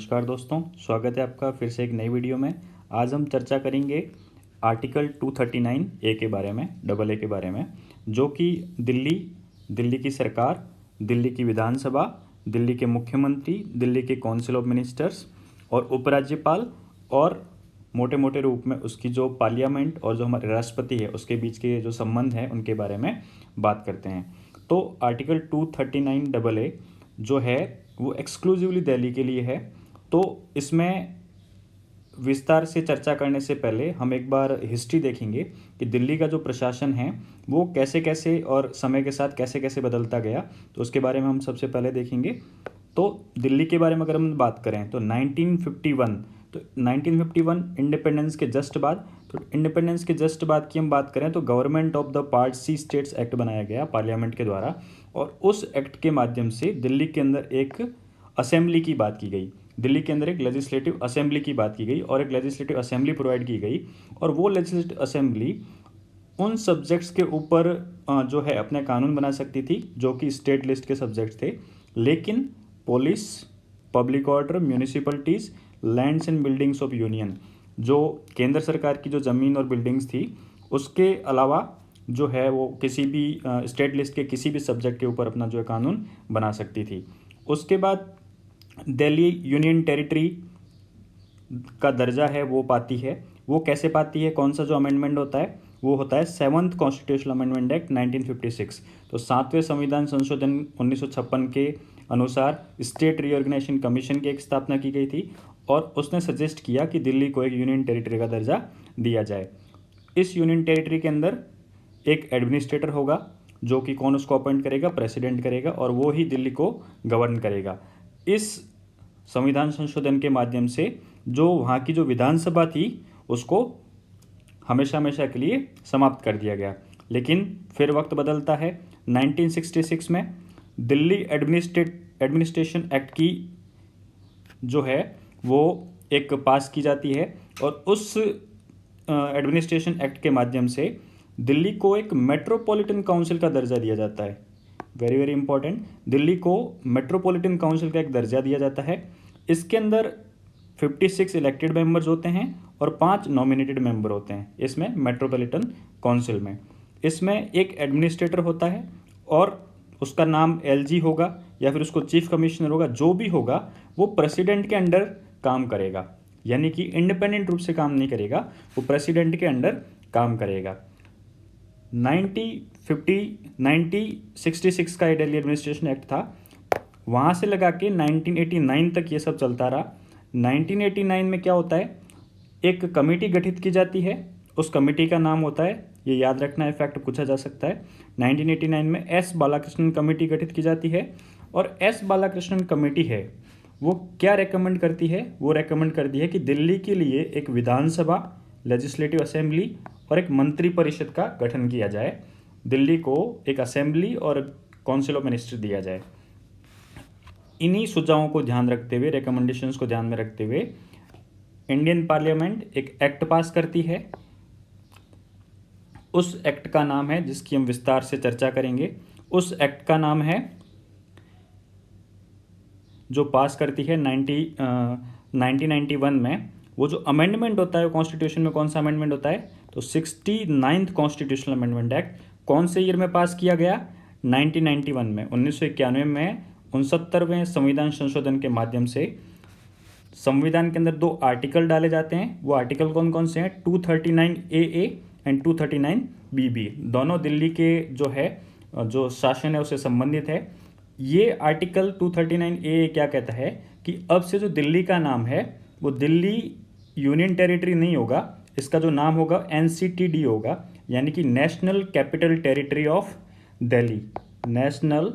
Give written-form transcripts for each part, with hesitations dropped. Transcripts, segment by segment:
नमस्कार दोस्तों, स्वागत है आपका फिर से एक नई वीडियो में। आज हम चर्चा करेंगे आर्टिकल 239 ए के बारे में, डबल ए के बारे में, जो कि दिल्ली की सरकार, दिल्ली की विधानसभा, दिल्ली के मुख्यमंत्री, दिल्ली के काउंसिल ऑफ मिनिस्टर्स और उपराज्यपाल और मोटे मोटे रूप में उसकी जो पार्लियामेंट और जो हमारे राष्ट्रपति है उसके बीच के जो संबंध हैं उनके बारे में बात करते हैं। तो आर्टिकल 239 डबल ए जो है वो एक्सक्लूसिवली दिल्ली के लिए है। तो इसमें विस्तार से चर्चा करने से पहले हम एक बार हिस्ट्री देखेंगे कि दिल्ली का जो प्रशासन है वो कैसे कैसे और समय के साथ कैसे कैसे बदलता गया, तो उसके बारे में हम सबसे पहले देखेंगे। तो दिल्ली के बारे में अगर हम बात करें तो 1951 इंडिपेंडेंस के जस्ट बाद, तो इंडिपेंडेंस के जस्ट बाद की हम बात करें तो government of the part C states act बनाया गया पार्लियामेंट के द्वारा, और उस एक्ट के माध्यम से दिल्ली के अंदर एक असेंबली की बात की गई, दिल्ली के अंदर एक लेजिस्लेटिव असेंबली की बात की गई और एक लेजिस्लेटिव असेंबली प्रोवाइड की गई। और वो लेजिस्लेटिव असेंबली उन सब्जेक्ट्स के ऊपर जो है अपने कानून बना सकती थी जो कि स्टेट लिस्ट के सब्जेक्ट थे, लेकिन police, public order, municipalities, lands and buildings of union, जो केंद्र सरकार की जो ज़मीन और बिल्डिंग्स थी उसके अलावा जो है वो किसी भी स्टेट लिस्ट के किसी भी सब्जेक्ट के ऊपर अपना जो है कानून बना सकती थी। उसके बाद दिल्ली यूनियन टेरिटरी का दर्जा है वो पाती है। वो कैसे पाती है, कौन सा जो अमेंडमेंट होता है वो होता है 7th कॉन्स्टिट्यूशनल अमेंडमेंट एक्ट 1956। तो 7वें संविधान संशोधन 1956 के अनुसार स्टेट रीऑर्गेनाइजेशन कमीशन की एक स्थापना की गई थी और उसने सजेस्ट किया कि दिल्ली को एक यूनियन टेरिटरी का दर्जा दिया जाए। इस यूनियन टेरिटरी के अंदर एक एडमिनिस्ट्रेटर होगा जो कि कौन उसको अपॉइंट करेगा, प्रेसिडेंट करेगा, और वो ही दिल्ली को गवर्न करेगा। इस संविधान संशोधन के माध्यम से जो वहाँ की जो विधानसभा थी उसको हमेशा हमेशा के लिए समाप्त कर दिया गया। लेकिन फिर वक्त बदलता है। 1966 में दिल्ली एडमिनिस्ट्रेशन एक्ट की जो है वो एक पास की जाती है और उस एडमिनिस्ट्रेशन एक्ट के माध्यम से दिल्ली को एक मेट्रोपॉलिटन काउंसिल का दर्जा दिया जाता है। वेरी वेरी इंपॉर्टेंट, दिल्ली को मेट्रोपॉलिटन काउंसिल का एक दर्जा दिया जाता है। इसके अंदर 56 इलेक्टेड मेंबर्स होते हैं और 5 नॉमिनेटेड मेंबर होते हैं इसमें मेट्रोपॉलिटन काउंसिल में। इसमें एक एडमिनिस्ट्रेटर होता है और उसका नाम एलजी होगा या फिर उसको चीफ कमिश्नर होगा, जो भी होगा वो प्रेसिडेंट के अंडर काम करेगा, यानी कि इंडिपेंडेंट रूप से काम नहीं करेगा, वो प्रेसिडेंट के अंडर काम करेगा। 1966 का दिल्ली एडमिनिस्ट्रेशन एक्ट था, वहाँ से लगा के 1989 तक ये सब चलता रहा। 1989 में क्या होता है, एक कमेटी गठित की जाती है, उस कमेटी का नाम होता है, ये याद रखना है, फैक्ट पूछा जा सकता है। 1989 में एस बालाकृष्णन कमेटी गठित की जाती है और एस बालाकृष्णन कमेटी है वो क्या रेकमेंड करती है, वो रेकमेंड करती है कि दिल्ली के लिए एक विधानसभा, लेजिस्लेटिव असेंबली और एक मंत्री परिषद का गठन किया जाए, दिल्ली को एक असेंबली और काउंसिल ऑफ मिनिस्टर दिया जाए। इन्हीं सुझावों को ध्यान रखते हुए, रिकमेंडेशंस को ध्यान में रखते हुए इंडियन पार्लियामेंट एक एक्ट पास करती है। उस एक्ट का नाम है, जिसकी हम विस्तार से चर्चा करेंगे, उस एक्ट का नाम है जो पास करती है 1991 में। वो जो अमेंडमेंट होता है कॉन्स्टिट्यूशन में, कौन सा अमेंडमेंट होता है, तो 69th कॉन्स्टिट्यूशनल अमेंडमेंट एक्ट कौन से ईयर में पास किया गया, 1991 में। 1991 में 69वें संविधान संशोधन के माध्यम से संविधान के अंदर 2 आर्टिकल डाले जाते हैं। वो आर्टिकल कौन कौन से हैं, 239 AA एंड 239 BB, दोनों दिल्ली के जो है जो शासन है उससे संबंधित है। ये आर्टिकल 239 AA क्या कहता है कि अब से जो दिल्ली का नाम है वो दिल्ली यूनियन टेरिटरी नहीं होगा, इसका जो नाम होगा NCTD होगा, यानी कि national capital territory of Delhi, national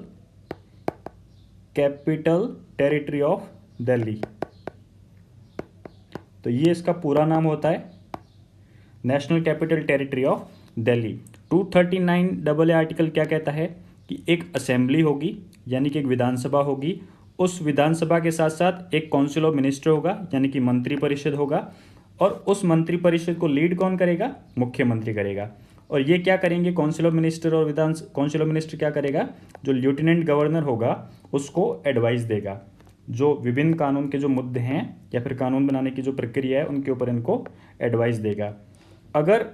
capital territory of Delhi. तो ये इसका पूरा नाम होता है, national capital territory of Delhi. 239 double A article क्या कहता है कि एक असेंबली होगी, यानी कि एक विधानसभा होगी, उस विधानसभा के साथ साथ एक काउंसिल ऑफ मिनिस्टर होगा, यानी कि मंत्री परिषद होगा, और उस मंत्री परिषद को लीड कौन करेगा, मुख्यमंत्री करेगा। और ये क्या करेंगे, काउंसिल ऑफ मिनिस्टर और काउंसिल ऑफ मिनिस्टर क्या करेगा, जो लेफ्टिनेंट गवर्नर होगा उसको एडवाइस देगा। जो विभिन्न कानून के जो मुद्दे हैं या फिर कानून बनाने की जो प्रक्रिया है उनके ऊपर इनको एडवाइस देगा। अगर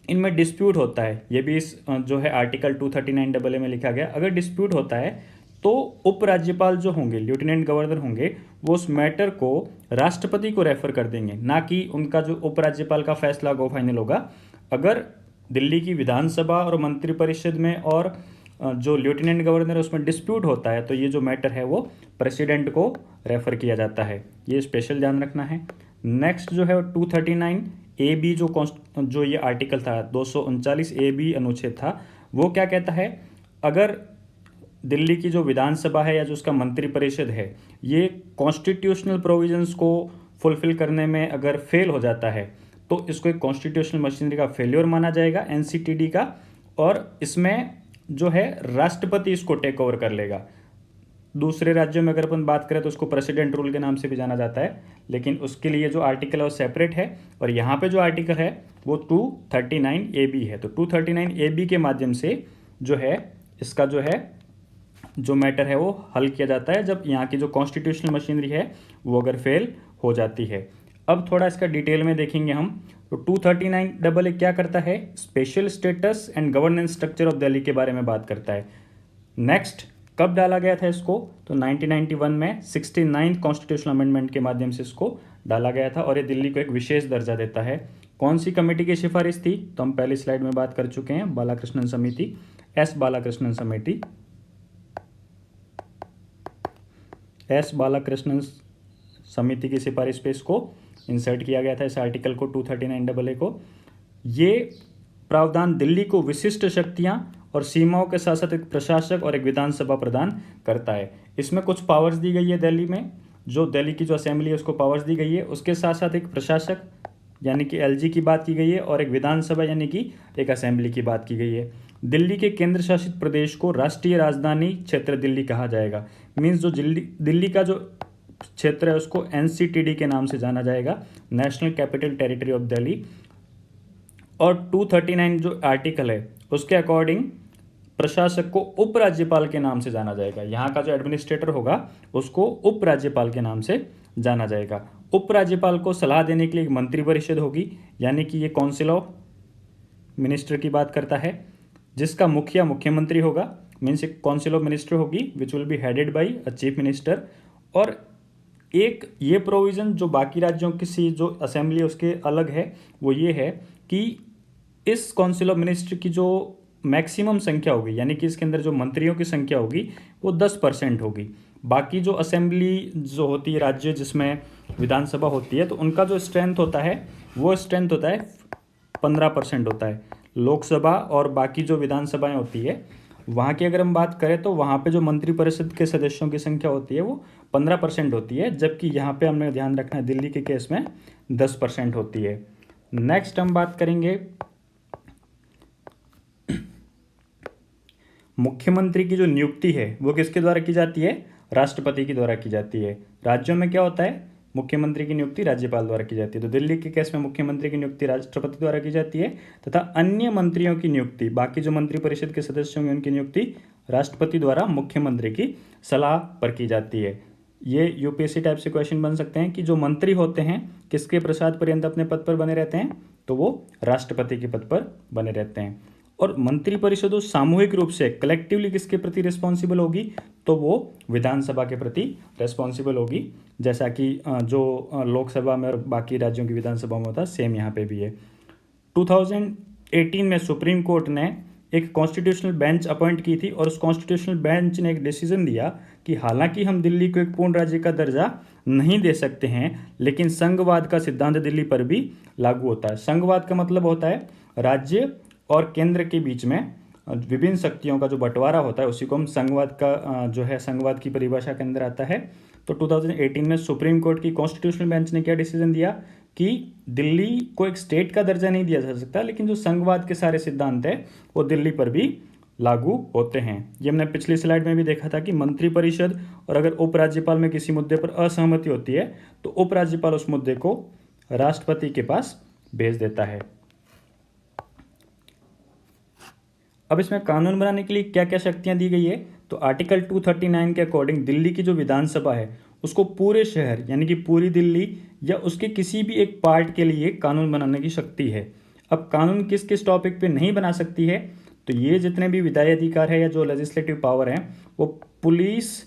इनमें डिस्प्यूट होता है, ये भी इस जो है आर्टिकल 239 में लिखा गया, अगर डिस्प्यूट होता है तो उपराज्यपाल जो होंगे, लेफ्टिनेंट गवर्नर होंगे, वो उस मैटर को राष्ट्रपति को रेफर कर देंगे, ना कि उनका जो उपराज्यपाल का फैसला गो फाइनल होगा। अगर दिल्ली की विधानसभा और मंत्रिपरिषद में और जो लेफ्टिनेंट गवर्नर है उसमें डिस्प्यूट होता है तो ये जो मैटर है वो प्रेसिडेंट को रेफर किया जाता है, ये स्पेशल ध्यान रखना है। नेक्स्ट जो है 239 जो ये आर्टिकल था 239 अनुच्छेद था, वो क्या कहता है, अगर दिल्ली की जो विधानसभा है या जो उसका मंत्रिपरिषद है ये कॉन्स्टिट्यूशनल प्रोविजंस को फुलफिल करने में अगर फेल हो जाता है तो इसको एक कॉन्स्टिट्यूशनल मशीनरी का फेल्योर माना जाएगा, एनसीटीडी का, और इसमें जो है राष्ट्रपति इसको टेक ओवर कर लेगा। दूसरे राज्यों में अगर अपन बात करें तो उसको प्रेसिडेंट रूल के नाम से भी जाना जाता है, लेकिन उसके लिए जो आर्टिकल है वो सेपरेट है, और यहाँ पे जो आर्टिकल है वो 239 है। तो 239 के माध्यम से जो है इसका जो मैटर है वो हल किया जाता है जब यहाँ की जो कॉन्स्टिट्यूशनल मशीनरी है वो अगर फेल हो जाती है। अब थोड़ा इसका डिटेल में देखेंगे हम। तो 239 क्या करता है, special status and governance structure of Delhi के बारे में बात करता है। नेक्स्ट कब डाला गया था इसको, तो 1991 में 69 कॉन्स्टिट्यूशनल अमेंडमेंट के माध्यम से इसको डाला गया था, और ये दिल्ली को एक विशेष दर्जा देता है। कौन सी कमेटी की सिफारिश थी, तो हम पहली स्लाइड में बात कर चुके हैं, बालाकृष्णन समिति, एस बालाकृष्णन समिति की सिफारिश पे इसको इंसर्ट किया गया था, इस आर्टिकल को 239 को। ये प्रावधान दिल्ली को विशिष्ट शक्तियां और सीमाओं के साथ साथ एक प्रशासक और एक विधानसभा प्रदान करता है। इसमें कुछ पावर्स दी गई है दिल्ली में, जो दिल्ली की जो असेंबली है उसको पावर्स दी गई है, उसके साथ साथ एक प्रशासक यानी कि एलजी की बात की गई है, और एक विधानसभा यानी कि एक असेंबली की बात की गई है। दिल्ली के केंद्र शासित प्रदेश को राष्ट्रीय राजधानी क्षेत्र दिल्ली कहा जाएगा। मीन्स जो दिल्ली का जो क्षेत्र है उसको एनसीटीडी के नाम से जाना जाएगा, national capital territory of Delhi. और 239 जो आर्टिकल है उसके अकॉर्डिंग प्रशासक को उपराज्यपाल के नाम से जाना जाएगा। यहाँ का जो एडमिनिस्ट्रेटर होगा उसको उपराज्यपाल के नाम से जाना जाएगा। उपराज्यपाल को सलाह देने के लिए एक मंत्रिपरिषद होगी, यानी कि ये काउंसिल ऑफ मिनिस्टर की बात करता है, जिसका मुखिया मुख्यमंत्री होगा। मीन्स एक काउंसिल ऑफ मिनिस्टर होगी which will be headed by a chief minister. और एक ये प्रोविज़न जो बाकी राज्यों की सी जो असेंबली है उसके अलग है, वो ये है कि इस काउंसिल ऑफ मिनिस्टर की जो मैक्सिमम संख्या होगी, यानी कि इसके अंदर जो मंत्रियों की संख्या होगी वो 10% होगी। बाकी जो असेंबली जो होती है राज्य जिसमें विधानसभा होती है, तो उनका जो स्ट्रेंथ होता है वो स्ट्रेंथ होता है 15% होता है। लोकसभा और बाकी जो विधानसभाएं होती है वहाँ की अगर हम बात करें तो वहाँ पे जो मंत्रिपरिषद के सदस्यों की संख्या होती है वो 15% होती है, जबकि यहाँ पे हमने ध्यान रखना है दिल्ली के केस में 10% होती है। नेक्स्ट हम बात करेंगे मुख्यमंत्री की जो नियुक्ति है वो किसके द्वारा की जाती है, राष्ट्रपति के द्वारा की जाती है। राज्यों में क्या होता है, मुख्यमंत्री की नियुक्ति राज्यपाल द्वारा की जाती है। तो दिल्ली के केस में मुख्यमंत्री की नियुक्ति राष्ट्रपति द्वारा की जाती है, तथा अन्य मंत्रियों की नियुक्ति, बाकी जो मंत्रिपरिषद के सदस्य होंगे उनकी नियुक्ति राष्ट्रपति द्वारा मुख्यमंत्री की सलाह पर की जाती है। ये यूपीएससी टाइप से क्वेश्चन बन सकते हैं कि जो मंत्री होते हैं किसके प्रसाद पर्यंत अपने पद पर बने रहते हैं, तो वो राष्ट्रपति के पद पर बने रहते हैं। और मंत्रिपरिषद सामूहिक रूप से कलेक्टिवली किसके प्रति रिस्पॉन्सिबल होगी, तो वो विधानसभा के प्रति रिस्पॉन्सिबल होगी, जैसा कि जो लोकसभा में और बाकी राज्यों की विधानसभा में होता सेम यहाँ पे भी है। 2018 में सुप्रीम कोर्ट ने एक कॉन्स्टिट्यूशनल बेंच अपॉइंट की थी, और उस कॉन्स्टिट्यूशनल बेंच ने एक डिसीजन दिया कि हालांकि हम दिल्ली को एक पूर्ण राज्य का दर्जा नहीं दे सकते हैं, लेकिन संघवाद का सिद्धांत दिल्ली पर भी लागू होता है। संघवाद का मतलब होता है राज्य और केंद्र के बीच में विभिन्न शक्तियों का जो बंटवारा होता है, उसी को हम संघवाद का जो है संघवाद की परिभाषा के अंदर आता है। तो 2018 में सुप्रीम कोर्ट की कॉन्स्टिट्यूशनल बेंच ने क्या डिसीजन दिया कि दिल्ली को एक स्टेट का दर्जा नहीं दिया जा सकता, लेकिन जो संघवाद के सारे सिद्धांत है वो दिल्ली पर भी लागू होते हैं। ये हमने पिछली स्लाइड में भी देखा था कि मंत्रिपरिषद और अगर उपराज्यपाल में किसी मुद्दे पर असहमति होती है तो उपराज्यपाल उस मुद्दे को राष्ट्रपति के पास भेज देता है। अब इसमें कानून बनाने के लिए क्या क्या शक्तियां दी गई है, तो आर्टिकल 239 के अकॉर्डिंग दिल्ली की जो विधानसभा है उसको पूरे शहर यानी कि पूरी दिल्ली या उसके किसी भी एक पार्ट के लिए कानून बनाने की शक्ति है। अब कानून किस किस टॉपिक पे नहीं बना सकती है, तो ये जितने भी विधायी अधिकार है या जो लेजिस्लेटिव पावर है वो police,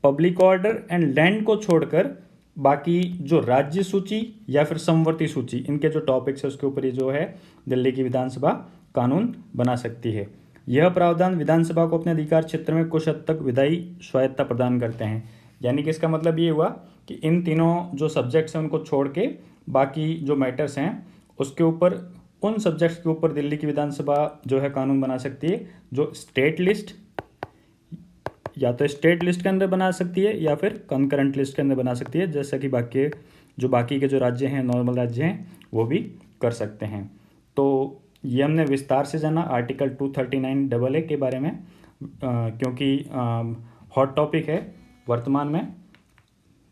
public order and land को छोड़कर बाकी जो राज्य सूची या फिर समवर्ती सूची, इनके जो टॉपिक्स है उसके ऊपर ये जो है दिल्ली की विधानसभा कानून बना सकती है। यह प्रावधान विधानसभा को अपने अधिकार क्षेत्र में कुछ हद तक विधायी स्वायत्तता प्रदान करते हैं। यानी कि इसका मतलब ये हुआ कि इन तीनों जो सब्जेक्ट्स हैं उनको छोड़ के बाकी जो मैटर्स हैं उसके ऊपर, उन सब्जेक्ट्स के ऊपर दिल्ली की विधानसभा जो है कानून बना सकती है, जो स्टेट लिस्ट या तो स्टेट लिस्ट के अंदर बना सकती है या फिर कंकरेंट लिस्ट के अंदर बना सकती है, जैसा कि बाकी के जो राज्य हैं, नॉर्मल राज्य हैं, वो भी कर सकते हैं। तो ये हमने विस्तार से जाना आर्टिकल 239AA के बारे में, क्योंकि हॉट टॉपिक है वर्तमान में।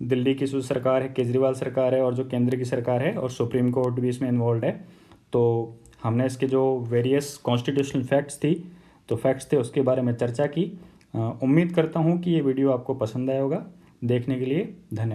दिल्ली की जो सरकार है, केजरीवाल सरकार है, और जो केंद्र की सरकार है, और सुप्रीम कोर्ट भी इसमें इन्वॉल्व है। तो हमने इसके जो वेरियस कॉन्स्टिट्यूशनल फैक्ट्स थे उसके बारे में चर्चा की। उम्मीद करता हूँ कि ये वीडियो आपको पसंद आया होगा। देखने के लिए धन्यवाद।